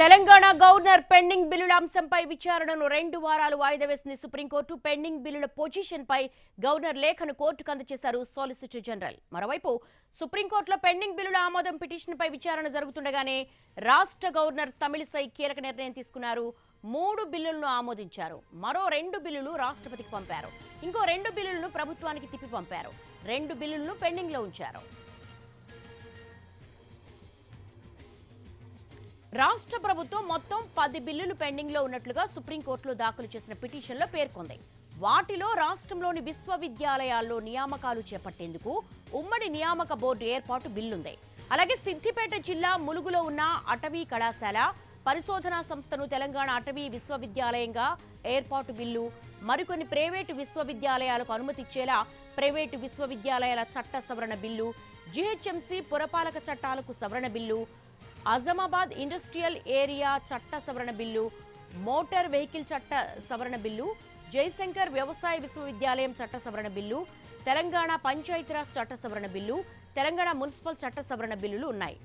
Telangana governor pending బిల్లుల అంశంపై విచారణను 2 వారాలు వాయిదా వేసింది సుప్రీంకోర్టు. పెండింగ్ బిల్లుల పొజిషన్ పై గవర్నర్ లేఖను కోర్టుకు అందజేశారు సాలిసిటర్ జనరల్. మరోవైపు సుప్రీంకోర్టులో పెండింగ్ బిల్లుల ఆమోదం పిటిషన్ పై విచారణ జరుగుతుండగానే రాష్ట్ర గవర్నర్ తమిళిసై కీలక నిర్ణయం తీసుకున్నారు. 3 బిల్లులను ఆమోదించారు. మరో 2 బిల్లులు రాష్ట్రపతికి పంపారు. ఇంకో 2 బిల్లులను ప్రభుత్వానికి తిప్పి పంపారు. 2 బిల్లులను పెండింగ్ లో ఉంచారు. రాష్ట్ర ప్రభుత్వం మొత్తం 10 బిల్లులు పెండింగ్ లో ఉన్నట్లుగా సుప్రీంకోర్టులో దాఖలు చేసిన పిటిషన్లో పేర్కొంది. వాటిలో రాష్ట్రంలోని విశ్వవిద్యాలయాల్లో నియామకాలు చేపట్టేందుకు ఉమ్మడి నియామక బోర్డు ఏర్పాటు బిల్లుంది. అలాగే సిద్దిపేట జిల్లా ములుగులో ఉన్న అటవీ కళాశాల పరిశోధనా సంస్థను తెలంగాణ అటవీ విశ్వవిద్యాలయంగా ఏర్పాటు బిల్లు, మరికొన్ని ప్రైవేటు విశ్వవిద్యాలయాలకు అనుమతిచ్చేలా ప్రైవేటు విశ్వవిద్యాలయాల చట్ట సవరణ బిల్లు, జీహెచ్ఎంసీ పురపాలక చట్టాలకు సవరణ బిల్లు, ఆజమాబాద్ ఇండస్ట్రియల్ ఏరియా చట్ట సవరణ బిల్లు, మోటార్ వెహికల్ చట్ట సవరణ బిల్లు, జయశంకర్ వ్యవసాయ విశ్వవిద్యాలయం చట్ట సవరణ బిల్లు, తెలంగాణ పంచాయతీరాజ్ చట్ట సవరణ బిల్లు, తెలంగాణ మున్సిపల్ చట్ట సవరణ బిల్లులు ఉన్నాయి.